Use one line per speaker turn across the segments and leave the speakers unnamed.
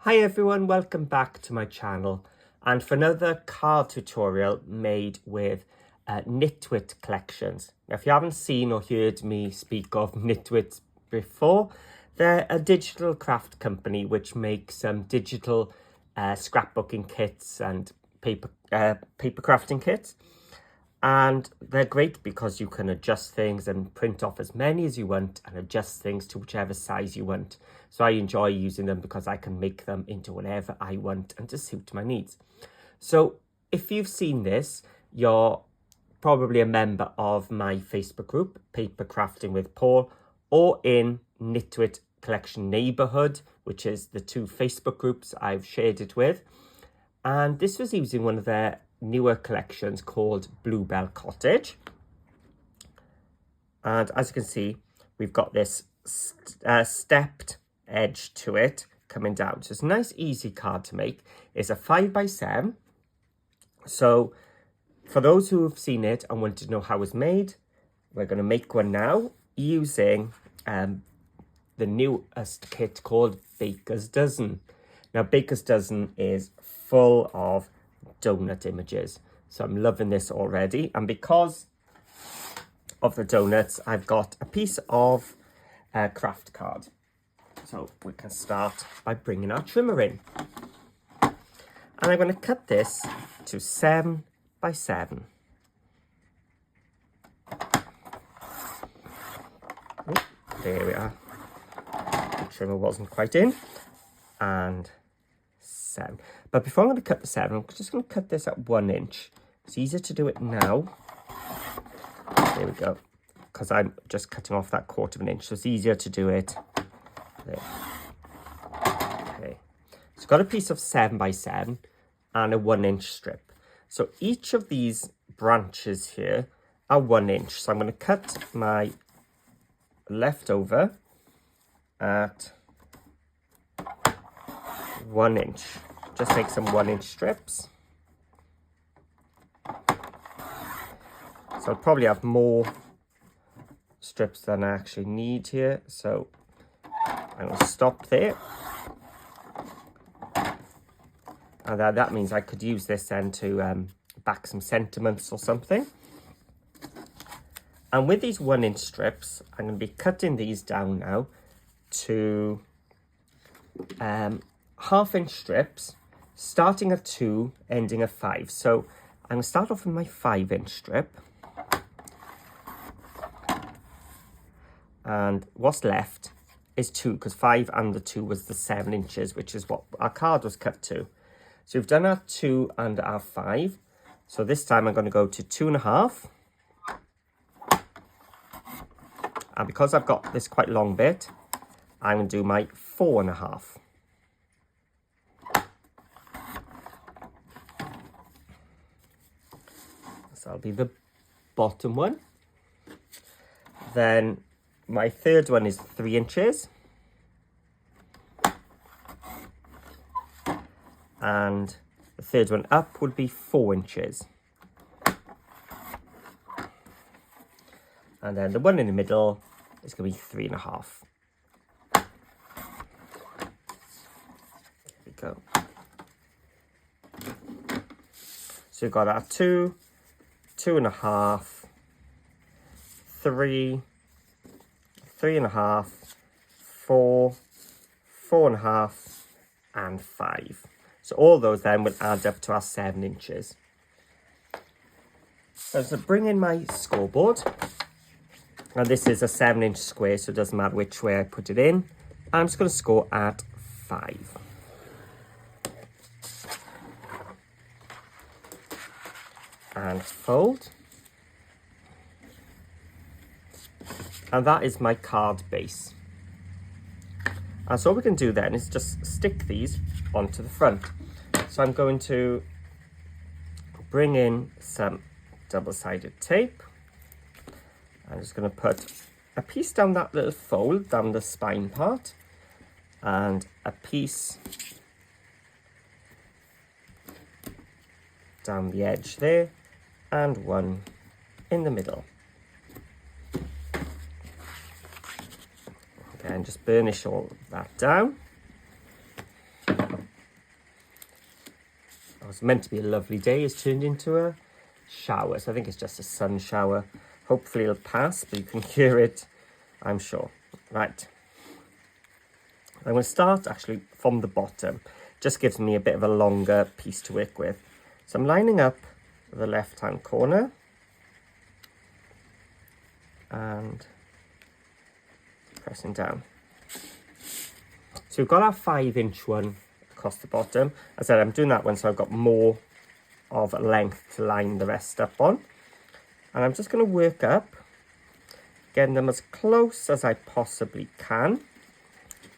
Hi everyone, welcome back to my channel and for another card tutorial made with Nitwit Collections. Now, if you haven't seen or heard me speak of Nitwit before, they're a digital craft company which makes digital scrapbooking kits and paper crafting kits. And they're great because you can adjust things and print off as many as you want and adjust things to whichever size you want. So I enjoy using them because I can make them into whatever I want and to suit my needs. So if you've seen this, you're probably a member of my Facebook group, Paper Crafting with Paul, or in Nitwit Collections Neighbourhood, which is the two Facebook groups I've shared it with. And this was using one of their newer collections called Bluebell Cottage, and as you can see we've got this stepped edge to it coming down, so it's a nice easy card to make. It's a 5x7, so for those who have seen it and wanted to know how it's made, we're going to make one now using the newest kit called Baker's Dozen. Now Baker's Dozen is full of donut images, so I'm loving this already. And because of the donuts, I've got a piece of craft card, so we can start by bringing our trimmer in, and I'm going to cut this to 7x7. There we are. The trimmer wasn't quite in, and 7. But before I'm going to cut the 7, I'm just going to cut this at 1 inch. It's easier to do it now. There we go. Because I'm just cutting off that 1/4 inch, so it's easier to do it there. Okay. So I've got a piece of 7x7 and a 1 inch strip. So each of these branches here are 1 inch. So I'm going to cut my leftover at 1 inch. Just make some 1 inch strips. So I'll probably have more strips than I actually need here, so I'm going to stop there. And that means I could use this then to back some sentiments or something. And with these 1 inch strips, I'm going to be cutting these down now to 1/2 inch strips, starting at 2, ending at 5. So I'm going to start off with my 5 inch strip. And what's left is 2, because 5 and the 2 was the 7 inches, which is what our card was cut to. So we've done our 2 and our 5. So this time I'm going to go to 2.5. And because I've got this quite long bit, I'm going to do my 4.5. So that'll be the bottom one. Then my third one is 3 inches. And the third one up would be 4 inches. And then the one in the middle is going to be 3.5. There we go. So you've got our 2, 2.5, 3, 3.5, 4, 4.5, and 5. So all those then will add up to our 7 inches. So to bring in my scoreboard, and this is a 7 inch square, so it doesn't matter which way I put it in. I'm just going to score at 5. And fold. And that is my card base. And so what we can do then is just stick these onto the front. So I'm going to bring in some double-sided tape. I'm just going to put a piece down that little fold, down the spine part, and a piece down the edge there, and one in the middle. Okay, and just burnish all that down. was meant to be a lovely day, has turned into a shower. So I think it's just a sun shower. Hopefully it'll pass, but you can hear it, I'm sure. Right. I'm going to start actually from the bottom. Just gives me a bit of a longer piece to work with. So I'm lining up the left-hand corner and pressing down. So we've got our 5-inch one across the bottom. As I said, I'm doing that one so I've got more of a length to line the rest up on. And I'm just going to work up, getting them as close as I possibly can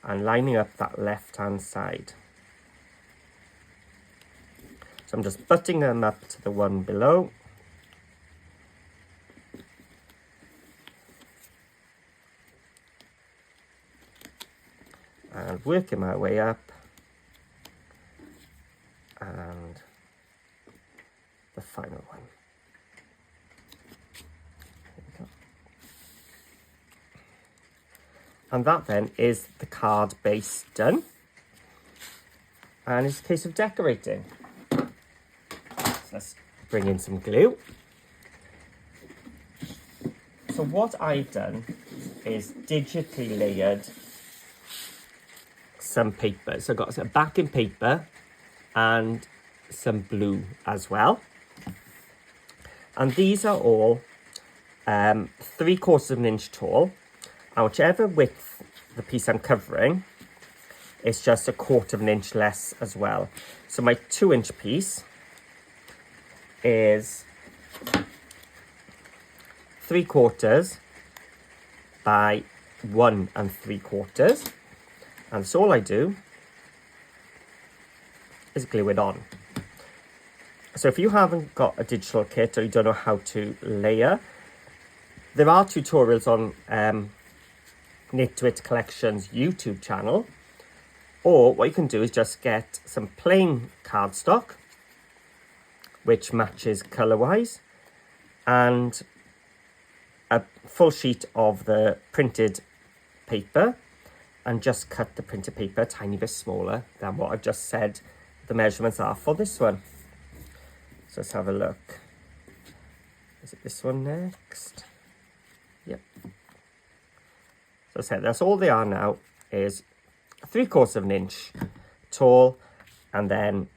and lining up that left-hand side. So I'm just butting them up to the one below. And working my way up. And the final one. There we go. And that then is the card base done. And it's a case of decorating. So let's bring in some glue. So what I've done is digitally layered some paper. So I've got some backing paper and some blue as well. And these are all 3/4 of an inch tall. And whichever width the piece I'm covering, it's just 1/4 of an inch less as well. So my 2-inch piece is 3/4 by 1 3/4. And so all I do is glue it on. So if you haven't got a digital kit or you don't know how to layer, there are tutorials on Nitwit Collections YouTube channel. Or what you can do is just get some plain cardstock, which matches colour-wise, and a full sheet of the printed paper, and just cut the printed paper a tiny bit smaller than what I've just said the measurements are for this one. So let's have a look. Is it this one next? Yep. So I said that's all they are now, is 3/4 of an inch tall, and then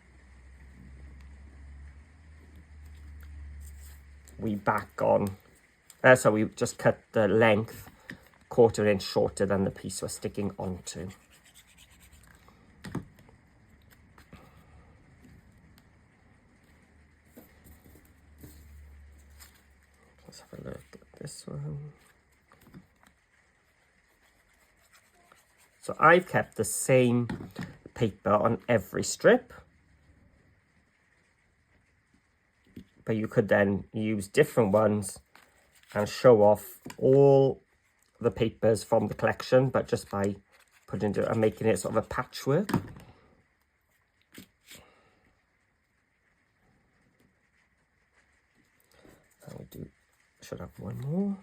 we back on, so we just cut the length 1/4 inch shorter than the piece we're sticking onto. Let's have a look at this one. So I've kept the same paper on every strip, but you could then use different ones and show off all the papers from the collection, but just by putting it and making it sort of a patchwork. And we should have one more.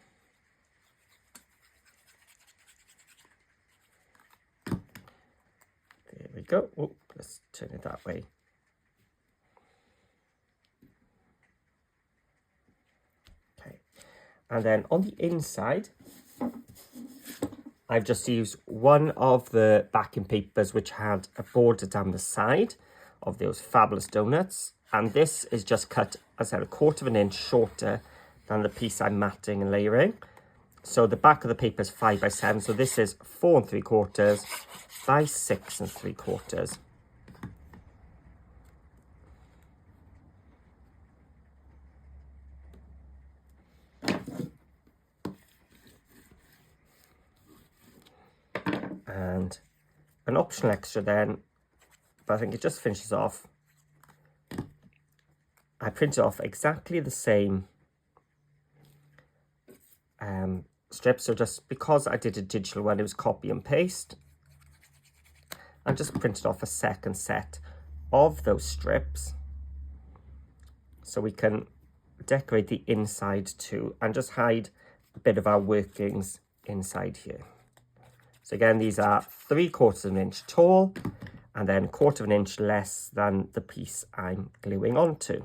There we go. Oh, let's turn it that way. Okay, and then on the inside, I've just used one of the backing papers which had a border down the side of those fabulous donuts, and this is just cut, as I said, 1/4 of an inch shorter than the piece I'm matting and layering. So the back of the paper is 5 by 7, so this is 4 3/4 by 6 3/4. And an optional extra then, but I think it just finishes off. I printed off exactly the same strip, so just because I did a digital one, it was copy and paste, and just printed off a second set of those strips so we can decorate the inside too and just hide a bit of our workings inside here. So again, these are 3/4 of an inch tall, and then 1/4 inch less than the piece I'm gluing onto.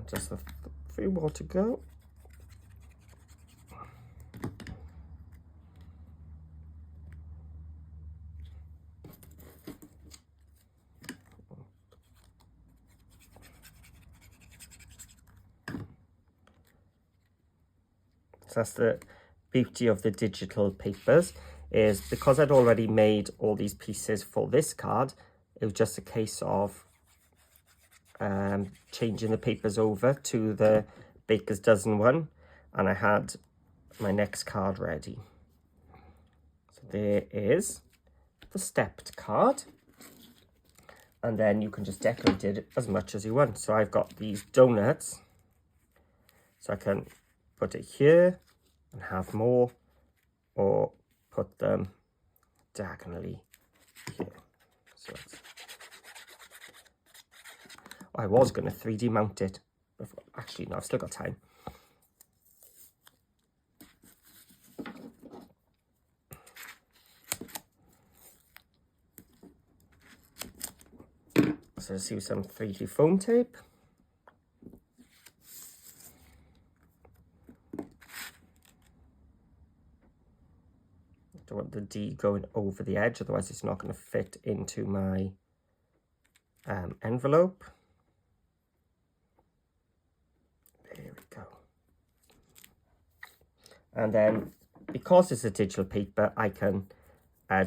Just a few more to go. So that's the beauty of the digital papers, is because I'd already made all these pieces for this card, it was just a case of changing the papers over to the Baker's Dozen one, and I had my next card ready. So there is the stepped card, and then you can just decorate it as much as you want. So I've got these donuts, so I can put it here and have more, or put them diagonally here. So I was going to 3D mount it. Actually, no, I've still got time. So let's use some 3D foam tape. Don't want the D going over the edge, otherwise it's not going to fit into my envelope. There we go. And then, because it's a digital paper, I can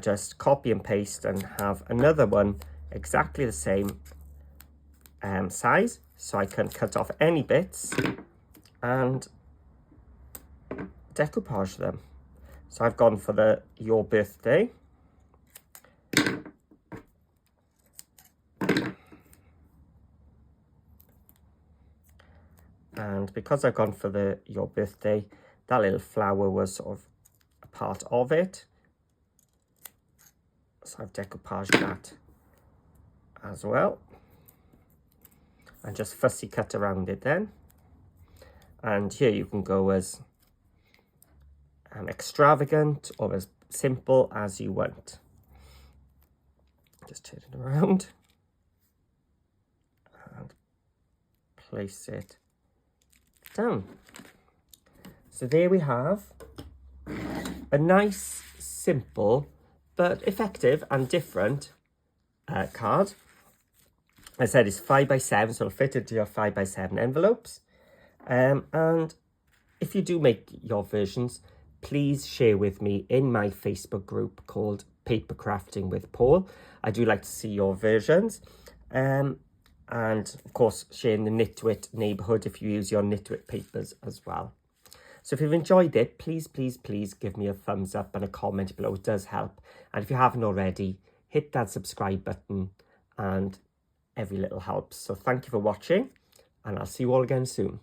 just copy and paste and have another one exactly the same size. So I can cut off any bits and decoupage them. So I've gone for the Your Birthday. And because I've gone for the Your Birthday, that little flower was sort of a part of it. So I've decoupaged that as well. And just fussy cut around it then. And here you can go as extravagant or as simple as you want. Just turn it around and place it down. So there we have a nice, simple, but effective and different card. I said it's 5x7, so it'll fit into your 5x7 envelopes. And if you do make your versions, please share with me in my Facebook group called Paper Crafting with Paul. I do like to see your versions. And of course, share in the Nitwit neighbourhood if you use your Nitwit papers as well. So if you've enjoyed it, please, please, please give me a thumbs up and a comment below. It does help. And if you haven't already, hit that subscribe button, and every little helps. So thank you for watching, and I'll see you all again soon.